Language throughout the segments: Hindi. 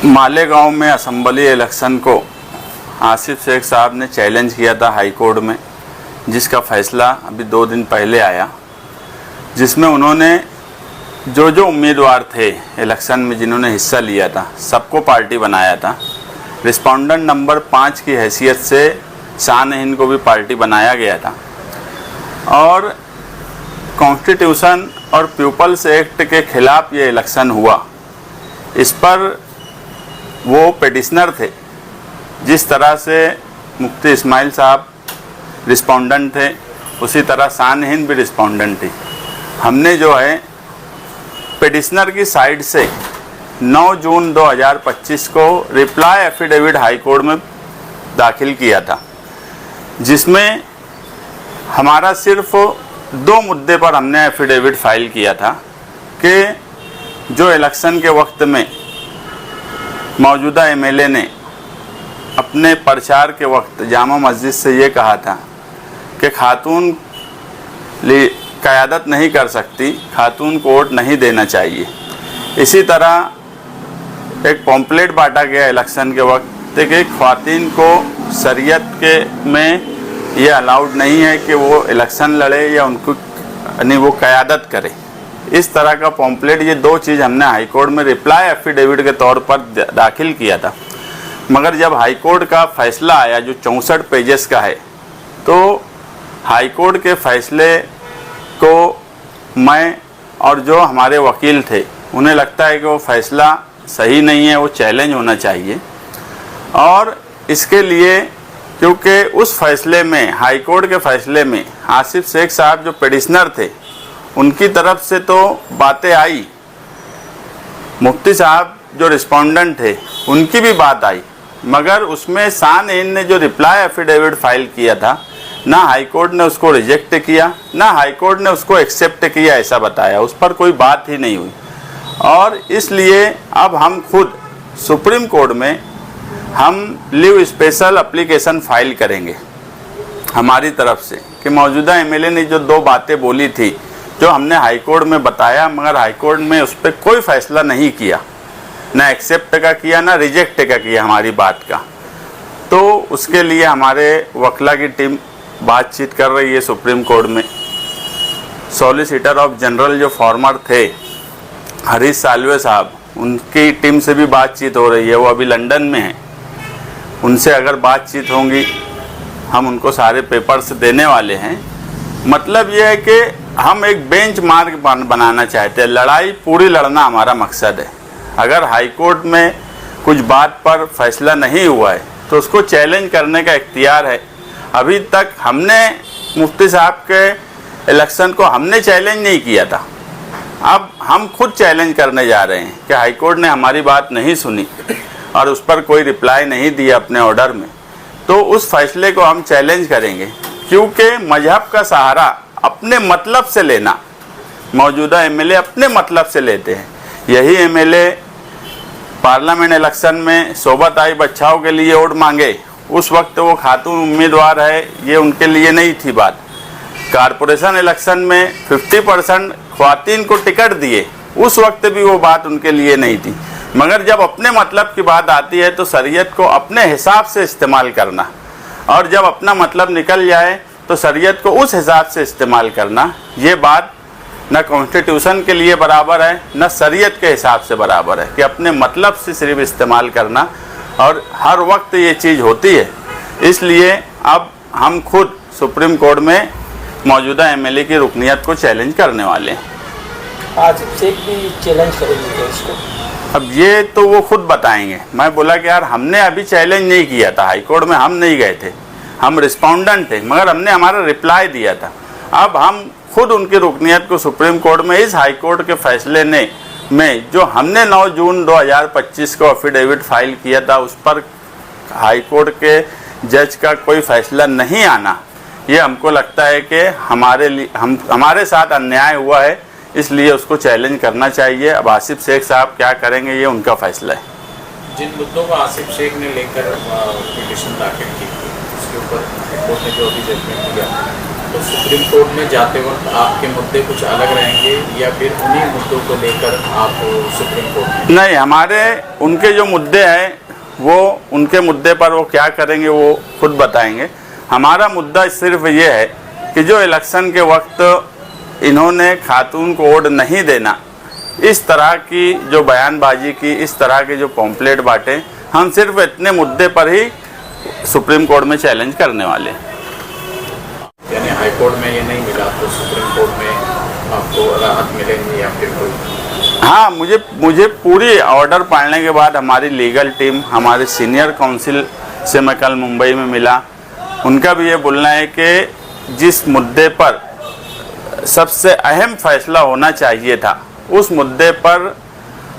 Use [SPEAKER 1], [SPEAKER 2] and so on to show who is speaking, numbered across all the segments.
[SPEAKER 1] मालेगांव में असेंबली इलेक्शन को आसिफ शेख साहब ने चैलेंज किया था हाई कोर्ट में, जिसका फैसला अभी 2 दिन पहले आया, जिसमें उन्होंने जो उम्मीदवार थे इलेक्शन में जिन्होंने हिस्सा लिया था सबको पार्टी बनाया था। रिस्पोंडेंट नंबर 5 की हैसियत से शान-ए-हिंद को भी पार्टी बनाया गया था और कॉन्स्टिट्यूशन और पीपल्स एक्ट के खिलाफ ये इलेक्शन हुआ। इस पर वो पिटिशनर थे, जिस तरह से मुफ्ती इस्माइल साहब रिस्पोंडेंट थे उसी तरह शान-ए-हिंद भी रिस्पोंडेंट थी। हमने जो है पिटिशनर की साइड से 9 जून 2025 को रिप्लाई एफिडेविट हाई कोर्ट में दाखिल किया था, जिसमें हमारा सिर्फ 2 मुद्दे पर हमने एफिडेविट फाइल किया था कि जो इलेक्शन के वक्त में मौजूदा एमएलए ने अपने प्रचार के वक्त जामा मस्जिद से ये कहा था कि खातून क़यादत नहीं कर सकती, खातून को वोट नहीं देना चाहिए। इसी तरह एक पॉम्पलेट बांटा गया इलेक्शन के वक्त कि ख़वातीन को शरीयत के में ये अलाउड नहीं है कि वो इलेक्शन लड़े या उनको यानी वो क़यादत करे। इस तरह का पॉम्पलेट, ये 2 चीज़ हमने हाई कोर्ट में रिप्लाई एफिडेविट के तौर पर दाखिल किया था। मगर जब हाई कोर्ट का फैसला आया जो 64 पेजेस का है, तो हाई कोर्ट के फैसले को मैं और जो हमारे वकील थे उन्हें लगता है कि वो फैसला सही नहीं है, वो चैलेंज होना चाहिए। और इसके लिए क्योंकि उस फैसले में, हाई कोर्ट के फैसले में आसिफ शेख साहब जो पिटिशनर थे उनकी तरफ से तो बातें आई, मुफ्ती साहब जो रिस्पोंडेंट थे उनकी भी बात आई, मगर उसमें शान-ए-हिंद ने जो रिप्लाई एफिडेविट फाइल किया था, ना हाई कोर्ट ने उसको रिजेक्ट किया, ना हाई कोर्ट ने उसको एक्सेप्ट किया, ऐसा बताया। उस पर कोई बात ही नहीं हुई। और इसलिए अब हम खुद सुप्रीम कोर्ट में हम लीव स्पेशल एप्लीकेशन फाइल करेंगे हमारी तरफ से कि मौजूदा एमएलए ने जो 2 बातें बोली थी जो हमने हाई कोर्ट में बताया, मगर हाई कोर्ट में उस पर कोई फैसला नहीं किया, ना एक्सेप्ट का किया ना रिजेक्ट का किया हमारी बात का। तो उसके लिए हमारे वकला की टीम बातचीत कर रही है सुप्रीम कोर्ट में। सॉलिसिटर ऑफ जनरल जो फॉर्मर थे हरीश साल्वे साहब, उनकी टीम से भी बातचीत हो रही है, वो अभी लंदन में है। उनसे अगर बातचीत होंगी हम उनको सारे पेपर्स देने वाले हैं। मतलब ये है कि हम एक बेंच मार्क बनाना चाहते हैं, लड़ाई पूरी लड़ना हमारा मकसद है। अगर हाई कोर्ट में कुछ बात पर फैसला नहीं हुआ है तो उसको चैलेंज करने का इख्तियार है। अभी तक हमने मुफ्ती साहब के इलेक्शन को हमने चैलेंज नहीं किया था, अब हम खुद चैलेंज करने जा रहे हैं कि हाई कोर्ट ने हमारी बात नहीं सुनी और उस पर कोई रिप्लाई नहीं दिया अपने ऑर्डर में, तो उस फैसले को हम चैलेंज करेंगे। क्योंकि मजहब का सहारा अपने मतलब से लेना, मौजूदा एमएलए अपने मतलब से लेते हैं। यही एमएलए पार्लियामेंट इलेक्शन में सोबत आई बच्चाओं के लिए वोट मांगे, उस वक्त वो खातून उम्मीदवार है, ये उनके लिए नहीं थी बात। कारपोरेशन इलेक्शन में 50% ख्वातीन को टिकट दिए, उस वक्त भी वो बात उनके लिए नहीं थी। मगर जब अपने मतलब की बात आती है तो शरीयत को अपने हिसाब से इस्तेमाल करना, और जब अपना मतलब निकल जाए तो शरीयत को उस हिसाब से इस्तेमाल करना, ये बात न कॉन्स्टिट्यूशन के लिए बराबर है न शरीयत के हिसाब से बराबर है कि अपने मतलब से सिर्फ इस्तेमाल करना, और हर वक्त ये चीज़ होती है। इसलिए अब हम खुद सुप्रीम कोर्ट में मौजूदा एमएलए की रुकनियत को चैलेंज करने वाले हैं।
[SPEAKER 2] आसिफ शेख भी चैलेंज करेंगे इसको?
[SPEAKER 1] अब ये तो वो खुद बताएंगे। मैं बोला कि यार हमने अभी चैलेंज नहीं किया था, हाई कोर्ट में हम नहीं गए थे, हम रिस्पोंडेंट थे, मगर हमने हमारा रिप्लाई दिया था। अब हम खुद उनकी रुकनियत को सुप्रीम कोर्ट में इस हाई कोर्ट के फैसले में जो हमने 9 जून 2025 को एफिडेविट फाइल किया था, उस पर हाई कोर्ट के जज का कोई फैसला नहीं आना, ये हमको लगता है कि हमारे साथ अन्याय हुआ है, इसलिए उसको चैलेंज करना चाहिए। अब आसिफ शेख साहब क्या करेंगे ये उनका फैसला है।
[SPEAKER 3] जिन मुद्दों को आसिफ शेख ने लेकर पिटीशन दाखिल की, उसके ऊपर कोर्ट ने जो अभी जजमेंट दिया तो सुप्रीम कोर्ट में जाते वक्त आपके मुद्दे कुछ अलग रहेंगे या फिर उन्हीं मुद्दों को लेकर आप सुप्रीम कोर्ट में?
[SPEAKER 1] नहीं, हमारे उनके जो मुद्दे हैं वो उनके मुद्दे पर वो क्या करेंगे वो खुद बताएंगे। हमारा मुद्दा सिर्फ ये है कि जो इलेक्शन के वक्त इन्होंने खातून को वोट नहीं देना, इस तरह की जो बयानबाजी की, इस तरह के जो पॉम्पलेट बांटे, हम सिर्फ इतने मुद्दे पर ही सुप्रीम कोर्ट में चैलेंज करने वाले हैं।
[SPEAKER 3] यानी हाई कोर्ट में ये नहीं मिला तो सुप्रीम कोर्ट में आपको राहत मिलेगी या फिर कोई?
[SPEAKER 1] हाँ, मुझे पूरी ऑर्डर पढ़ने के बाद हमारी लीगल टीम, हमारे सीनियर काउंसिल से मैं कल मुंबई में मिला, उनका भी ये बोलना है कि जिस मुद्दे पर सबसे अहम फैसला होना चाहिए था, उस मुद्दे पर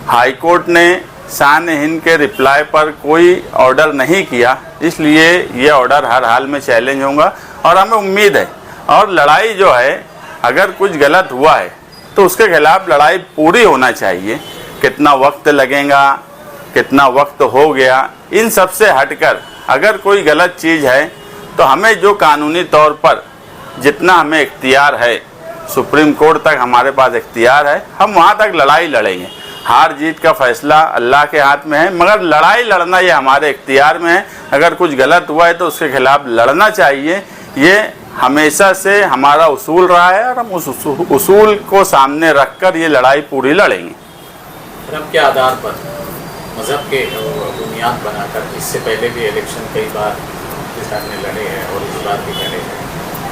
[SPEAKER 1] हाई कोर्ट ने शान हिंद के रिप्लाई पर कोई ऑर्डर नहीं किया, इसलिए ये ऑर्डर हर हाल में चैलेंज होगा। और हमें उम्मीद है, और लड़ाई जो है, अगर कुछ गलत हुआ है तो उसके खिलाफ लड़ाई पूरी होना चाहिए। कितना वक्त लगेगा, कितना वक्त हो गया, इन सब से हटकर अगर कोई गलत चीज़ है तो हमें जो कानूनी तौर पर जितना हमें इख्तियार है, सुप्रीम कोर्ट तक हमारे पास इख्तियार है, हम वहाँ तक लड़ाई लड़ेंगे। हार जीत का फैसला अल्लाह के हाथ में है, मगर लड़ाई लड़ना ये हमारे इख्तियार में है। अगर कुछ गलत हुआ है तो उसके खिलाफ लड़ना चाहिए, ये हमेशा से हमारा उसूल रहा है और हम उस उसूल को सामने रखकर ये लड़ाई पूरी लड़ेंगे।
[SPEAKER 3] धर्म के आधार पर, मज़हब के बुनियाद बनाकर, इससे पहले भी इलेक्शन कई बार किसान ने लड़े हैं और इस बार भी लड़े हैं,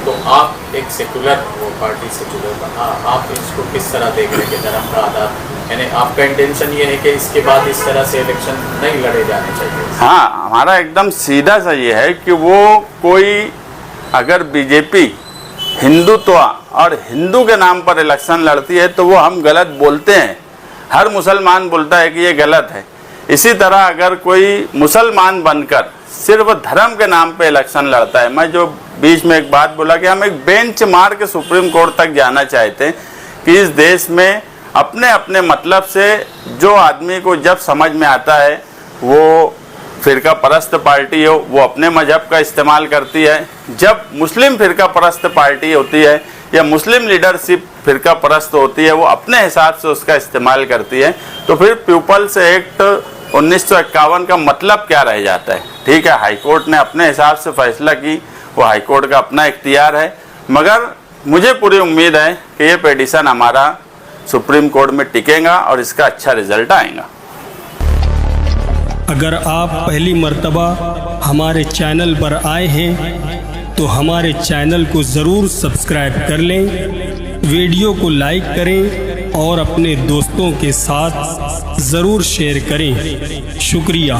[SPEAKER 3] तो आप एक सेकुलर पार्टी से जुड़े, आप इसको किस तरह देख रहे हैं कि धर्म का आधार, यानी आपका इंटेंशन ये है कि इसके बाद इस तरह से इलेक्शन नहीं लड़े जाने चाहिए?
[SPEAKER 1] हाँ, हमारा एकदम सीधा सा ये है कि वो कोई अगर बीजेपी हिंदुत्व और हिंदू के नाम पर इलेक्शन लड़ती है तो वो हम गलत बोलते हैं, हर मुसलमान बोलता है कि ये गलत है। इसी तरह अगर कोई मुसलमान बनकर सिर्फ धर्म के नाम पे इलेक्शन लड़ता है, मैं जो बीच में एक बात बोला कि हम एक बेंच मार के सुप्रीम कोर्ट तक जाना चाहते हैं कि इस देश में अपने अपने मतलब से जो आदमी को जब समझ में आता है, वो फ़िरका परस्त पार्टी हो, वो अपने मजहब का इस्तेमाल करती है। जब मुस्लिम फ़िरका परस्त पार्टी होती है या मुस्लिम लीडरशिप फ़िरका परस्त होती है, वो अपने हिसाब से उसका इस्तेमाल करती है, तो फिर पीपल्स एक्ट 1951 का मतलब क्या रह जाता है? ठीक है, हाई कोर्ट ने अपने हिसाब से फैसला की, वो हाई कोर्ट का अपना इख्तियार है, मगर मुझे पूरी उम्मीद है कि ये पिटीशन हमारा सुप्रीम कोर्ट में टिकेगा और इसका अच्छा रिजल्ट आएगा।
[SPEAKER 4] अगर आप पहली मर्तबा हमारे चैनल पर आए हैं तो हमारे चैनल को ज़रूर सब्सक्राइब कर लें, वीडियो को लाइक करें और अपने दोस्तों के साथ ज़रूर शेयर करें। शुक्रिया।